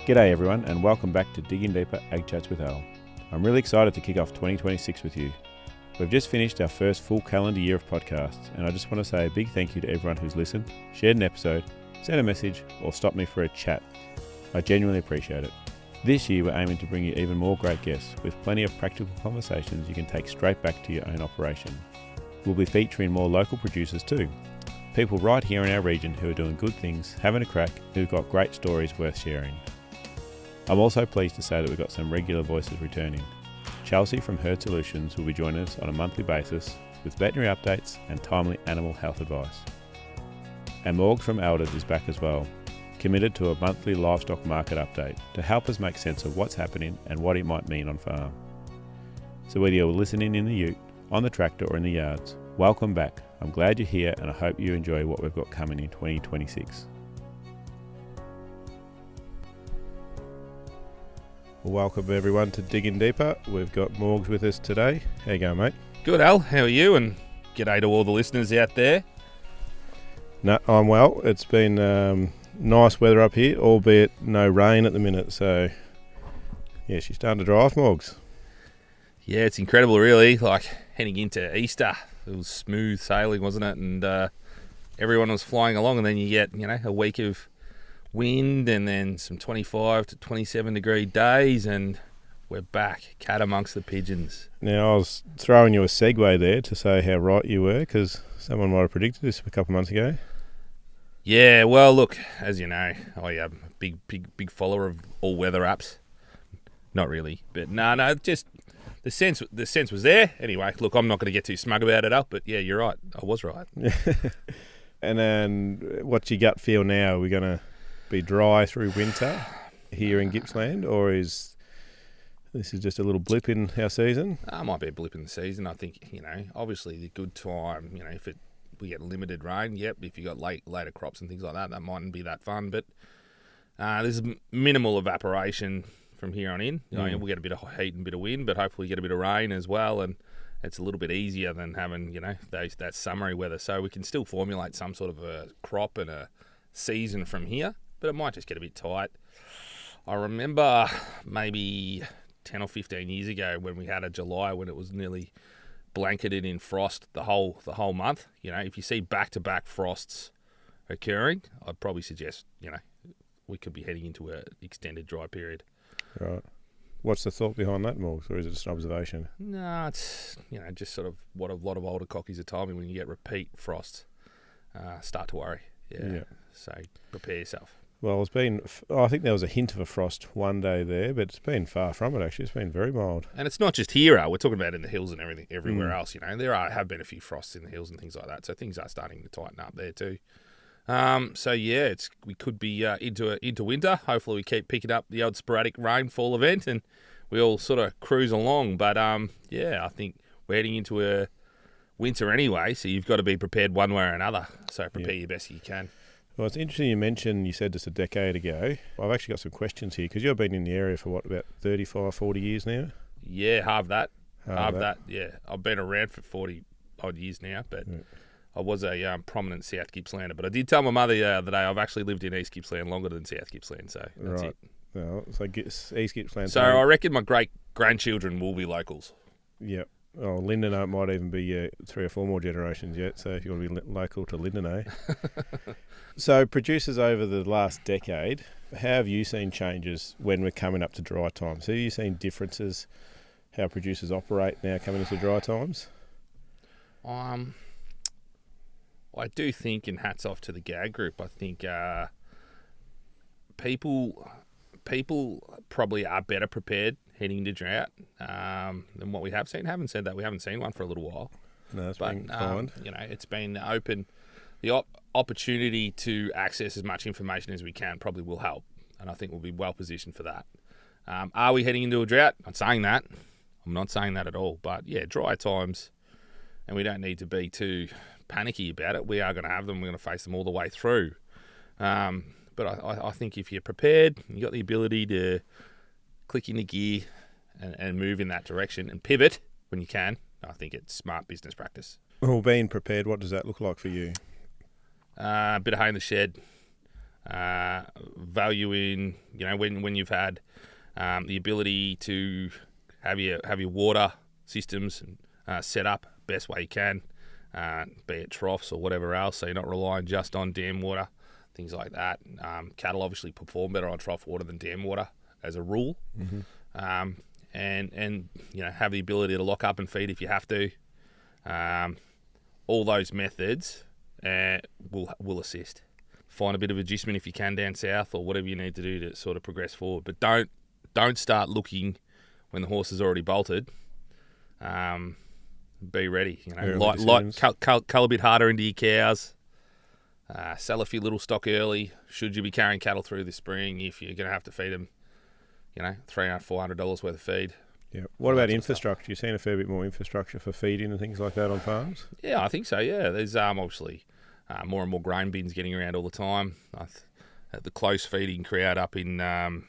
G'day everyone and welcome back to Digging Deeper Ag Chats with Al. I'm really excited to kick off 2026 with you. We've just finished our first full calendar year of podcasts and I just want to say a big thank you to everyone who's listened, shared an episode, sent a message or stopped me for a chat. I genuinely appreciate it. This year we're aiming to bring you even more great guests with plenty of practical conversations you can take straight back to your own operation. We'll be featuring more local producers too. People right here in our region who are doing good things, having a crack, who've got great stories worth sharing. I'm also pleased to say that we've got some regular voices returning. Chelsea from Herd Solutions will be joining us on a monthly basis with veterinary updates and timely animal health advice. And Morgs from Elders is back as well, committed to a monthly livestock market update to help us make sense of what's happening and what it might mean on farm. So whether you're listening in the ute, on the tractor or in the yards, welcome back. I'm glad you're here and I hope you enjoy what we've got coming in 2026. Welcome everyone to Digging Deeper. We've got Morgs with us today. How you going, mate? Good, Al. How are you? And g'day to all the listeners out there. No, I'm well. It's been nice weather up here, albeit no rain at the minute. So, yeah, she's starting to dry off, Morgs. Yeah, it's incredible, really. Like heading into Easter, it was smooth sailing, wasn't it? And everyone was flying along, and then you get, a week of wind and then some 25 to 27 degree days and we're back, cat amongst the pigeons. Now I was throwing you a segue there to say how right you were because someone might have predicted this a couple of months ago. Yeah, well look, as you know, I am a big follower of all weather apps. Not really, but no, just the sense was there. Anyway, look, I'm not going to get too smug about it, Al, but yeah, you're right, I was right. And then what's your gut feel now? Are we going to be dry through winter here in Gippsland, or is this just a little blip in our season? It might be a blip in the season. I think, obviously the good time, if we get limited rain, if you got later crops and things like that mightn't be that fun, but there's minimal evaporation from here on in. We'll get a bit of heat and a bit of wind, but hopefully we get a bit of rain as well, and it's a little bit easier than having, that summery weather, so we can still formulate some sort of a crop and a season from here. But it might just get a bit tight. I remember maybe 10 or 15 years ago when we had a July when it was nearly blanketed in frost the whole month. If you see back-to-back frosts occurring, I'd probably suggest, we could be heading into an extended dry period. Right. What's the thought behind that, Morgs, or is it just an observation? No, it's, just sort of what a lot of older cockies have told me when you get repeat frosts, start to worry. Yeah. So prepare yourself. Well, I think there was a hint of a frost one day there, but it's been far from it, actually. It's been very mild. And it's not just here, Al. We're talking about in the hills and everywhere else, There have been a few frosts in the hills and things like that, so things are starting to tighten up there too. We could be into winter. Hopefully we keep picking up the old sporadic rainfall event and we all sort of cruise along. But, I think we're heading into a winter anyway, so you've got to be prepared one way or another. So prepare your best you can. Well, it's interesting you said this a decade ago. I've actually got some questions here because you've been in the area for about 35, 40 years now? Yeah, half that, yeah. I've been around for 40 odd years now, but I was a prominent South Gippslander. But I did tell my mother the other day I've actually lived in East Gippsland longer than South Gippsland, so that's it. Well, so East Gippsland. So I reckon my great-grandchildren will be locals. Yep. Oh, Linden might even be 3 or 4 more generations yet, so if you want to be local to Linden, So producers over the last decade, how have you seen changes when we're coming up to dry times? Have you seen differences how producers operate now coming into dry times? I do think, and hats off to the GAG group, I think people probably are better prepared heading into drought than what we have seen. Haven't said that we haven't seen one for a little while. No, it's been kind. It's been open. The opportunity to access as much information as we can probably will help, and I think we'll be well positioned for that. Are we heading into a drought? I'm not saying that at all. But yeah, dry times, and we don't need to be too panicky about it. We are going to have them. We're going to face them all the way through. But I think if you're prepared, you got the ability to click into gear and move in that direction and pivot when you can, I think it's smart business practice. Well, being prepared, what does that look like for you? A bit of hay in the shed, value in, when you've had the ability to have your water systems set up best way you can, be it troughs or whatever else, so you're not relying just on dam water, things like that. Cattle obviously perform better on trough water than dam water as a rule. And have the ability to lock up and feed if you have to. All those methods will assist. Find a bit of adjustment if you can down south, or whatever you need to do to sort of progress forward. But don't start looking when the horse is already bolted. Be ready. Cull a bit harder into your cows. Sell a few little stock early. Should you be carrying cattle through this spring, if you're going to have to feed them, $300-$400 worth of feed. Yeah. What about infrastructure? You're seeing a fair bit more infrastructure for feeding and things like that on farms? Yeah, I think so, yeah. There's obviously more and more grain bins getting around all the time. The close feeding crowd up in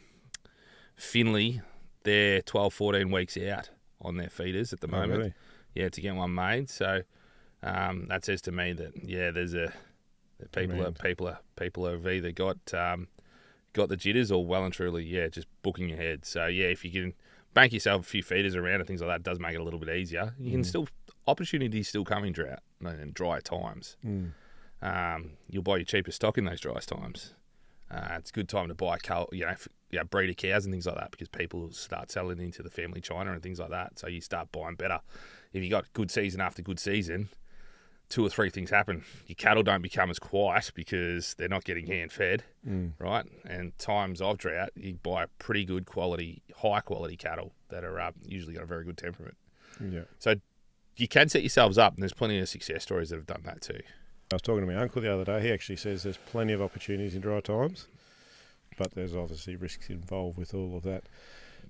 Finley, they're 12, 14 weeks out on their feeders at the moment. Really? Yeah, to get one made. So that says to me that, there's people have either got the jitters or well and truly, just booking ahead. So, if you can bank yourself a few feeders around and things like that, it does make it a little bit easier. You can still, opportunities still come in drought and dry times. You'll buy your cheapest stock in those dry times. It's a good time to buy breeder cows and things like that, because people will start selling into the family China and things like that. So you start buying better. If you got good season after good season, 2 or 3 things happen. Your cattle don't become as quiet because they're not getting hand fed, right? And times of drought, you buy pretty good quality, high quality cattle that are usually got a very good temperament. Yeah. So you can set yourselves up, and there's plenty of success stories that have done that too. I was talking to my uncle the other day. He actually says there's plenty of opportunities in dry times, but there's obviously risks involved with all of that.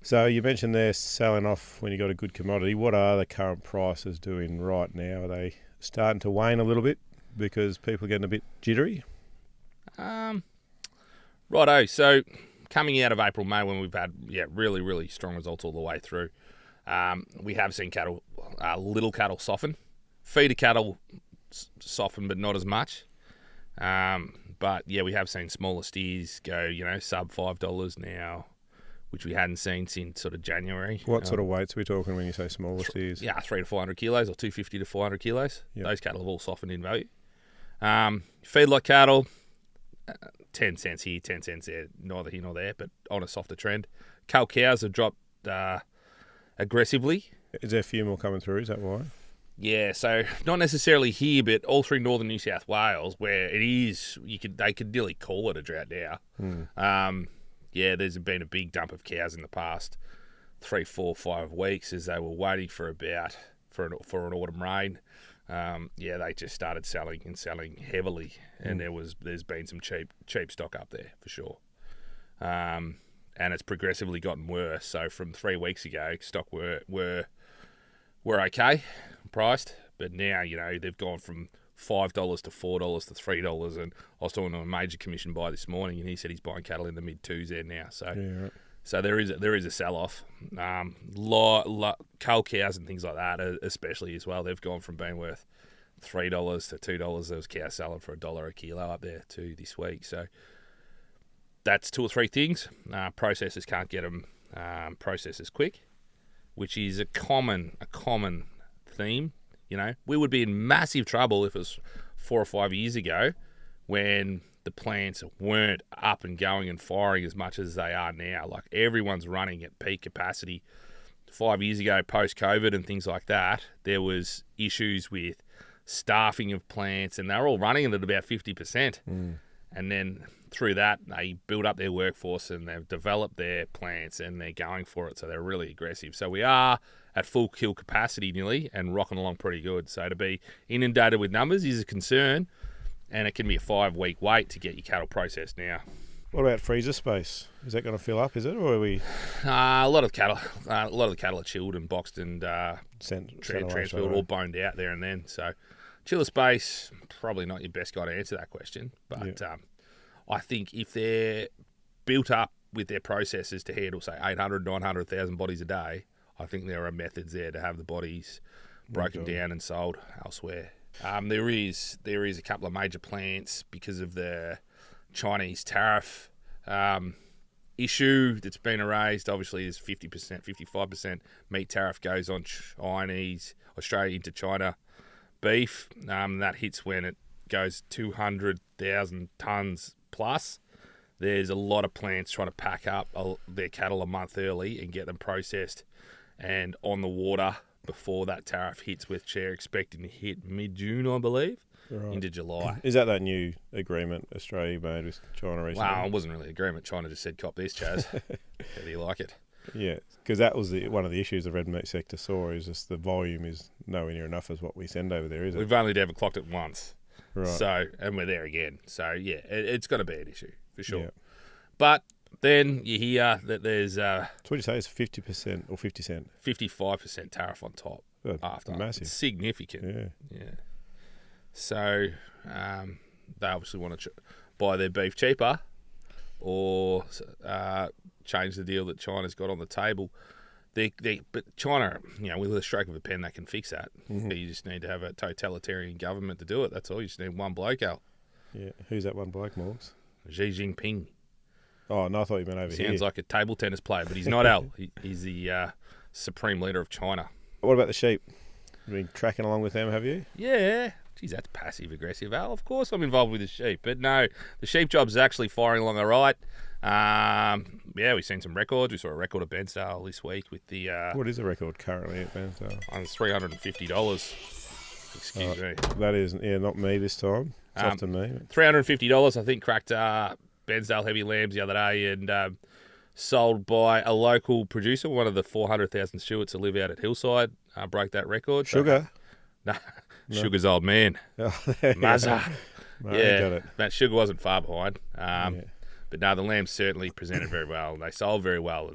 So you mentioned they're selling off when you got a good commodity. What are the current prices doing right now? Are they starting to wane a little bit because people are getting a bit jittery? Righto. So coming out of April, May, when we've had really, really strong results all the way through, we have seen cattle, little cattle soften. Feeder cattle soften, but not as much. But we have seen smaller steers go, sub $5 now, which we hadn't seen since sort of January. What sort of weights are we talking when you say smaller steers? 300 to 400 kilos or 250 to 400 kilos. Yep. Those cattle have all softened in value. Feedlot cattle, 10 cents here, 10 cents there, neither here nor there, but on a softer trend. Cull cows have dropped aggressively. Is there a few more coming through? Is that why? Yeah, so not necessarily here, but all through northern New South Wales, where it is, they could nearly call it a drought now. There's been a big dump of cows in the past 3, 4, 5 weeks as they were waiting for an autumn rain. They just started selling heavily, and there's been some cheap stock up there for sure. And it's progressively gotten worse. So from 3 weeks ago, stock were okay priced, but now they've gone from $5 to $4 to $3. And I was talking to a major commission buyer this morning, and he said he's buying cattle in the mid-2s there now. So, right. So there is a sell-off. Cull cows and things like that, especially as well, they've gone from being worth $3 to $2. There was cows selling for $1 a kilo up there too this week. So that's 2 or 3 things. Processors can't get them processed as quick, which is a common theme. We would be in massive trouble if it was 4 or 5 years ago when the plants weren't up and going and firing as much as they are now. Like, everyone's running at peak capacity. 5 years ago, post-COVID and things like that, there was issues with staffing of plants, and they're all running at about 50%. And then through that, they build up their workforce and they've developed their plants and they're going for it. So they're really aggressive. So we are at full kill capacity nearly and rocking along pretty good. So to be inundated with numbers is a concern, and it can be a 5-week wait to get your cattle processed now. What about freezer space? Is that going to fill up? Is it, or are we? A lot of the cattle are chilled and boxed and transported or boned out there and then. So chiller space, probably not your best guy to answer that question. But I think if they're built up with their processes to handle, say, 800, 900,000 bodies a day, I think there are methods there to have the bodies broken down and sold elsewhere. There is a couple of major plants because of the Chinese tariff issue that's been raised. Obviously, there's 50%, 55% meat tariff goes on Australia into China beef. That hits when it goes 200,000 tonnes plus. There's a lot of plants trying to pack up their cattle a month early and get them processed and on the water before that tariff hits, which they're expecting to hit mid-June, I believe. Right. Into July. Is that new agreement Australia made with China recently? Well, it wasn't really an agreement. China just said, cop this, Chaz. How do you like it? Yeah, because that was one of the issues the red meat sector saw, is just the volume is nowhere near enough as what we send over there, is it? We've only ever clocked it once. Right. So, and we're there again. So, yeah, it's going to be an issue, for sure. Yeah. But then you hear that there's... so what do you say, it's 50% or 50 cent? 55% tariff on top after. Massive. It's significant. Yeah. So, they obviously want to buy their beef cheaper or change the deal that China's got on the table. But China, with a stroke of a pen, they can fix that. Mm-hmm. You just need to have a totalitarian government to do it. That's all. You just need one bloke, Al. Yeah. Who's that one bloke, Morgs? Xi Jinping. Oh, no, I thought you meant over here. Sounds like a table tennis player, but he's not, Al. He's the supreme leader of China. What about the sheep? You've been tracking along with them, have you? Yeah. Geez, that's passive-aggressive, Al. Of course I'm involved with the sheep. But no, the sheep job's actually firing along all right. We've seen some records. We saw a record at Bairnsdale this week with the... what is the record currently at Bairnsdale? It's $350. Excuse me. That is, not me this time. It's often me. $350, I think, cracked Bairnsdale Heavy Lambs the other day and sold by a local producer, one of the 400,000 stewards that live out at Hillside, broke that record. Sugar? No. Sugar's old man. Mazza. Got it. That Sugar wasn't far behind. But no, the lambs certainly presented very well. They sold very well.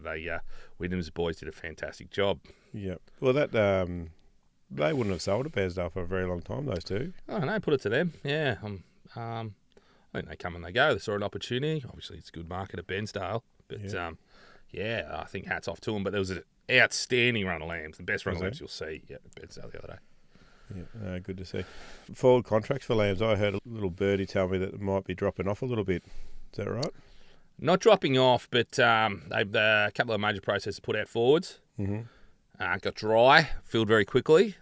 Readiness boys did a fantastic job. Yeah. Well, that they wouldn't have sold at Bairnsdale for a very long time, those two. Oh, no, put it to them. Yeah. I think they come and they go. They saw an opportunity. Obviously, it's a good market at Bairnsdale. But, I think hats off to them. But there was an outstanding run of lambs, the best run of lambs you'll see at Bairnsdale the other day. Yeah, good to see. Forward contracts for lambs. I heard a little birdie tell me that it might be dropping off a little bit. Is that right? Not dropping off, but a couple of major processors put out forwards. Mm-hmm. Got dry, filled very quickly,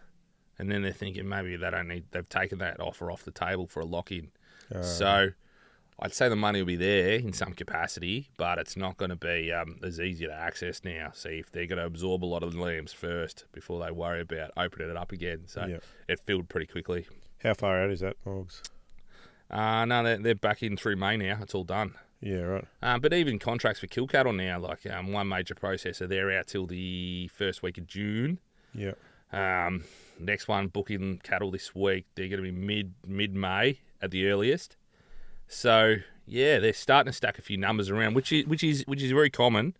and then they're thinking maybe they've taken that offer off the table for a lock-in. So I'd say the money will be there in some capacity, but it's not going to be as easy to access now. See if they're going to absorb a lot of the lambs first before they worry about opening it up again. So it filled pretty quickly. How far out is that, Morgs? No, they're back in through May now. It's all done. Yeah, right. But even contracts for kill cattle now, like one major processor, they're out till the first week of June. Yeah. Next one booking cattle this week. They're going to be mid-May at the earliest. So they're starting to stack a few numbers around, which is very common.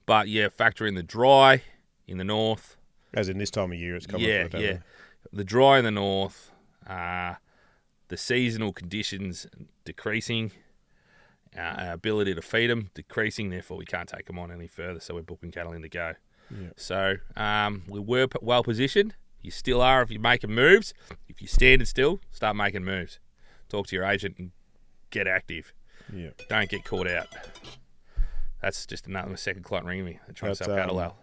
But factor in the dry in the north. As in this time of year, it's coming. Yeah. The dry in the north. The seasonal conditions decreasing, our ability to feed them decreasing, therefore we can't take them on any further, so we're booking cattle in to go. Yeah. So we were well positioned. You still are if you're making moves. If you're standing still, start making moves. Talk to your agent and get active. Yeah. Don't get caught out. That's just another second client ringing me. They're trying to sell cattle out.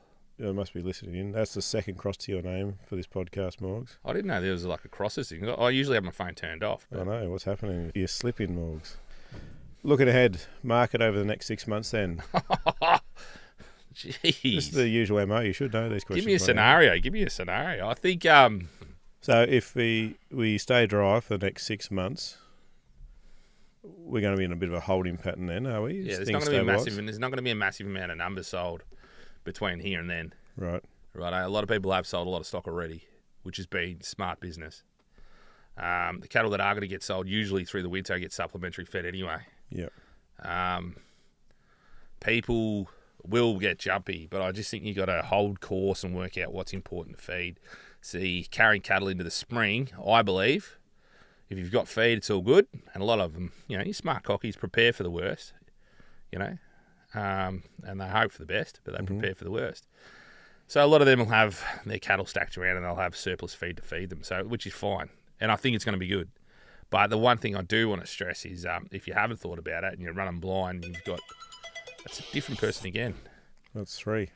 I must be listening in. That's the second cross to your name for this podcast, Morgs. I didn't know there was like a crosses thing. I usually have my phone turned off. I know. What's happening? You're slipping, Morgs. Looking ahead, market over the next 6 months then. Jeez. This is the usual MO. You should know these questions. Give me a scenario. I think... So if we stay dry for the next 6 months, we're going to be in a bit of a holding pattern then, are we? Yeah, there's not going to be a massive amount of numbers sold between here and then. Right. A lot of people have sold a lot of stock already, which has been smart business. The cattle that are going to get sold usually through the winter get supplementary fed anyway. Yeah. People will get jumpy, but I just think you got to hold course and work out what's important to feed. See, carrying cattle into the spring, I believe, if you've got feed, it's all good. And a lot of them, you smart cockies prepare for the worst, and they hope for the best, but they prepare for the worst. So a lot of them will have their cattle stacked around and they'll have surplus feed to feed them, so which is fine. And I think it's going to be good. But the one thing I do want to stress is if you haven't thought about it and you're running blind, that's a different person again. That's 3.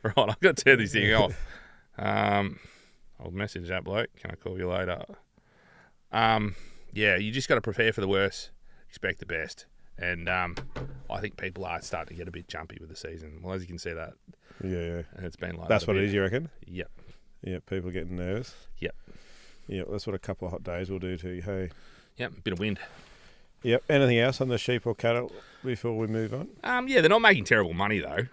Right, I've got to turn this thing off. I'll message that bloke. Can I call you later? Yeah, you just got to prepare for the worst, expect the best. And I think people are starting to get a bit jumpy with the season. Well, as you can see that. Yeah. And it's been like that's what it is, you reckon? Yep. Yeah, people are getting nervous. Yep. Yeah, that's what a couple of hot days will do to you, hey? Yep, a bit of wind. Yep. Anything else on the sheep or cattle before we move on? Yeah, they're not making terrible money though.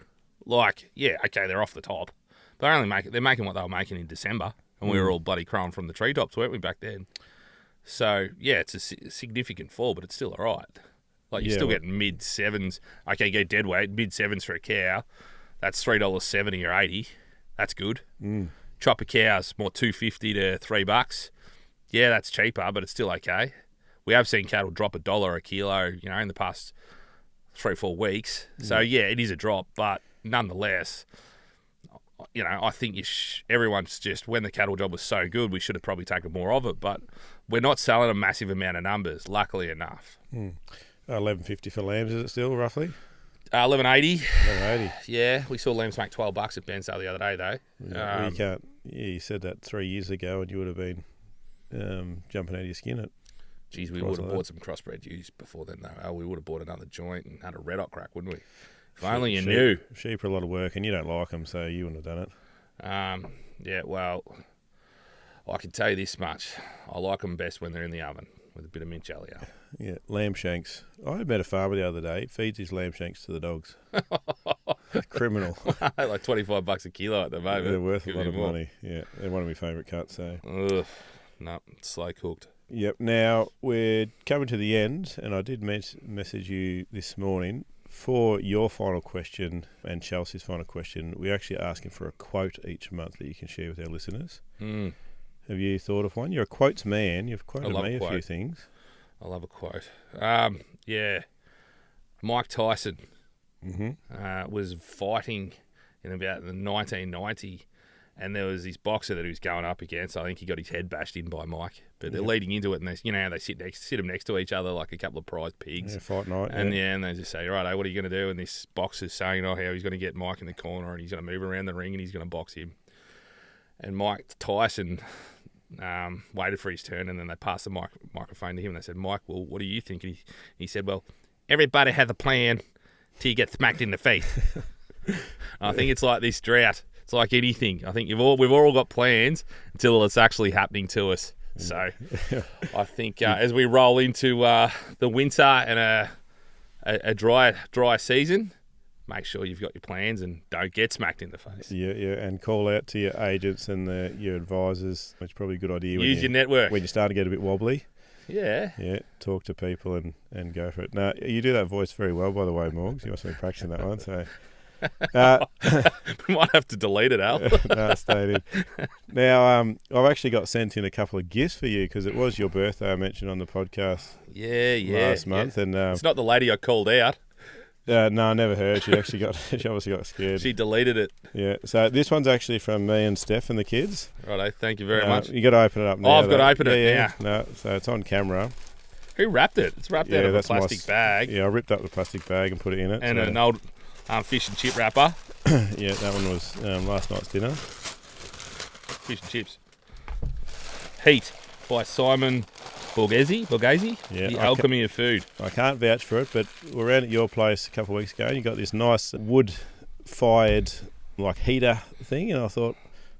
Like, yeah, okay, they're off the top. They're making what they were making in December, and we were all bloody crowing from the treetops, weren't we, back then? So yeah, it's a significant fall, but it's still all right. Like you're still getting mid 7s. Okay, you go dead weight, mid 7s for a cow. That's $3.70 or $80. That's good. Chopper cows more $2.50 to $3. Yeah, that's cheaper, but it's still okay. We have seen cattle drop $1 a kilo, in the past 3-4 weeks. So yeah, it is a drop, but nonetheless, I think everyone's just, when the cattle job was so good, we should have probably taken more of it. But we're not selling a massive amount of numbers, luckily enough. $11.50 for lambs, is it still roughly? $11.80. $11.80. Yeah, we saw lambs make $12 at Bairnsdale the other day, though. Yeah, you can't. Yeah, you said that 3 years ago, and you would have been jumping out of your skin at. Geez, we would have bought some crossbred ewes before then, though. We would have bought another joint and had a red hot crack, wouldn't we? If only you knew. Sheep are a lot of work, and you don't like them, so you wouldn't have done it. Yeah, well, I can tell you this much. I like them best when they're in the oven with a bit of mint jelly. Yeah, lamb shanks. I met a farmer the other day. Feeds his lamb shanks to the dogs. Criminal. Like $25 a kilo at the moment. They're worth a lot of money. Yeah, they're one of my favourite cuts. So. Ugh, no, slow cooked. Yep. Now we're coming to the end, and I did message you this morning for your final question and Chelsea's final question. We're actually asking for a quote each month that you can share with our listeners. Have you thought of one? You're a quotes man. You've quoted me a few things. I love a quote. Yeah, Mike Tyson was fighting in about the 1990, and there was this boxer that he was going up against. I think he got his head bashed in by Mike. But they're leading into it, and they, how they sit them next to each other like a couple of prized pigs. Yeah, fight night. And and they just say, right, what are you going to do? And this boxer's saying, how he's going to get Mike in the corner, and he's going to move around the ring, and he's going to box him. And Mike Tyson waited for his turn, and then they passed the microphone to him, and they said, Mike, well, what do you think? And he said, well, everybody has a plan till you get smacked in the face. I think it's like this drought. It's like anything. I think we've all got plans until it's actually happening to us. So I think as we roll into the winter and a dry season, make sure you've got your plans and don't get smacked in the face. Yeah, and call out to your agents and your advisors. It's probably a good idea. Use your network. When you start to get a bit wobbly. Yeah. Yeah, talk to people and go for it. Now, you do that voice very well, by the way, Morgs. You must have been practicing that one, so... we might have to delete it, Al. No, stayed in. Now, I've actually got sent in a couple of gifts for you because it was your birthday I mentioned on the podcast last month. And it's not the lady I called out. No, I never heard. She obviously got scared. She deleted it. Yeah, so this one's actually from me and Steph and the kids. Righto, thank you very much. You got to open it up now. Oh, I've got to open it now. No, so it's on camera. Who wrapped it? It's wrapped out of a plastic bag. Yeah, I ripped up the plastic bag and put it in it. And an old fish and chip wrapper. Yeah, that one was last night's dinner. Fish and chips. Heat by Simon Borghese. Yeah, the alchemy of food. I can't vouch for it, but we were around at your place a couple of weeks ago and you got this nice wood-fired heater thing, and I thought,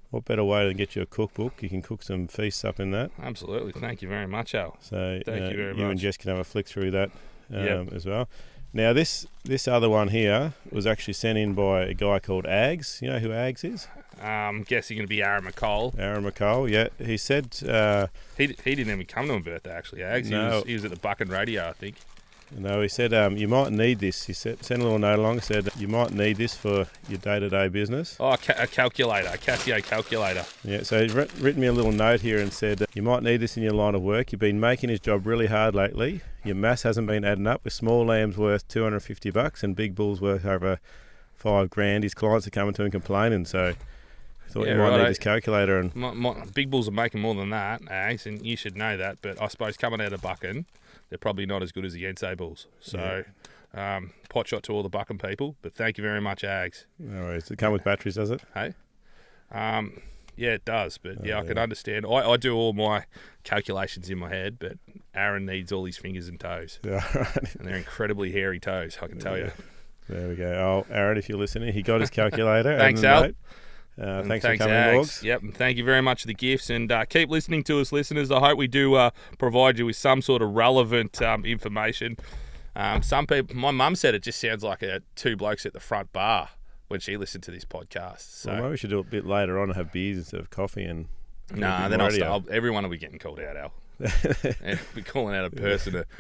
what better way to get you a cookbook? You can cook some feasts up in that. Absolutely. Thank you very much, Al. So Thank you very much. You and Jess can have a flick through that as well. Now, this other one here was actually sent in by a guy called Ags. You know who Ags is? I'm guessing going to be Aaron McCall. Aaron McCall, yeah. He said... he didn't even come to my birthday, actually, Ags. No. He was at the Bucking Radio, I think. No, he said, you might need this. He sent a little note along and said, you might need this for your day-to-day business. Oh, a calculator, a Casio calculator. Yeah, so he's written me a little note here and said, you might need this in your line of work. You've been making his job really hard lately. Your mass hasn't been adding up, with small lambs worth $250 and big bulls worth over $5,000. His clients are coming to him complaining, so Thought you might need this calculator. And my big bulls are making more than that, Ags, and you should know that. But I suppose coming out of Buchan, they're probably not as good as the Yense bulls. So, pot shot to all the Buchan people. But thank you very much, Ags. No worries. Does it come with batteries, does it? Hey? Yeah, it does. But I can understand. I do all my calculations in my head, but Aaron needs all his fingers and toes. Yeah, right. And they're incredibly hairy toes, I can tell you. There we go. Oh, Aaron, if you're listening, he got his calculator. Thanks, Al. Thanks for coming, Morgs. Yep, and thank you very much for the gifts. And keep listening to us, listeners. I hope we do provide you with some sort of relevant information. Some people, my mum said it just sounds like two blokes at the front bar when she listened to this podcast. So maybe we should do it a bit later on and have beers instead of coffee. And then everyone will be getting called out, Al. And we're calling out a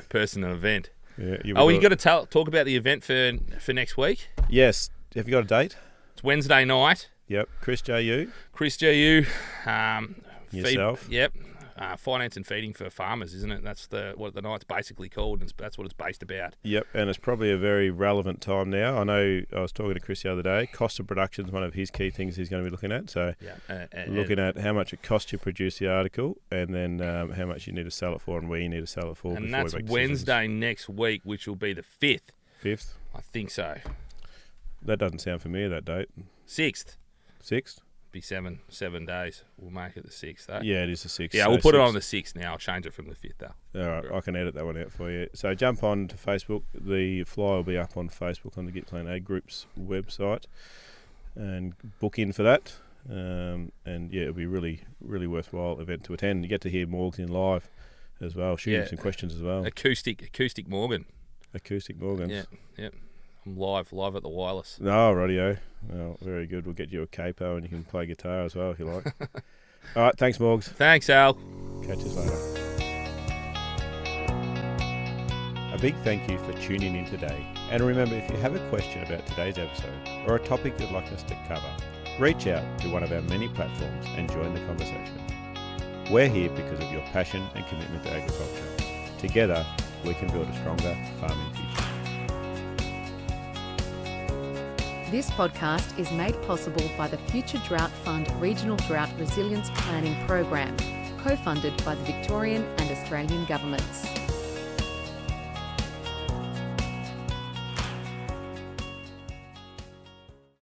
person an event. Yeah, you got to talk about the event for next week? Yes. Have you got a date? It's Wednesday night. Yep. Chris JU. Yourself. Yep. Finance and feeding for farmers, isn't it? That's what the night's basically called, and that's what it's based about. Yep, and it's probably a very relevant time now. I know I was talking to Chris the other day. Cost of production is one of his key things he's going to be looking at. So looking at how much it costs you to produce the article, and then how much you need to sell it for and where you need to sell it for. And that's Wednesday next week, which will be the 5th. 5th? I think so. That doesn't sound familiar, that date. 6th. 6th? Be 7 days. We'll make it the 6th, though. Yeah, it is the 6th. Yeah, we'll put it on the 6th now. I'll change it from the 5th, though. All right, I can edit that one out for you. So jump on to Facebook. The flyer will be up on Facebook on the Gippsland Ag Group's website, and book in for that. And yeah, it'll be really, really worthwhile event to attend. You get to hear Morgs in live as well. Shoot him some questions as well. Acoustic Morgan. Acoustic Morgans. Yeah. I'm live at the wireless. Oh, radio. Oh, very good. We'll get you a capo and you can play guitar as well if you like. All right, thanks, Morgs. Thanks, Al. Catch us later. A big thank you for tuning in today. And remember, if you have a question about today's episode or a topic you'd like us to cover, reach out to one of our many platforms and join the conversation. We're here because of your passion and commitment to agriculture. Together, we can build a stronger farming future. This podcast is made possible by the Future Drought Fund Regional Drought Resilience Planning Program, co-funded by the Victorian and Australian governments.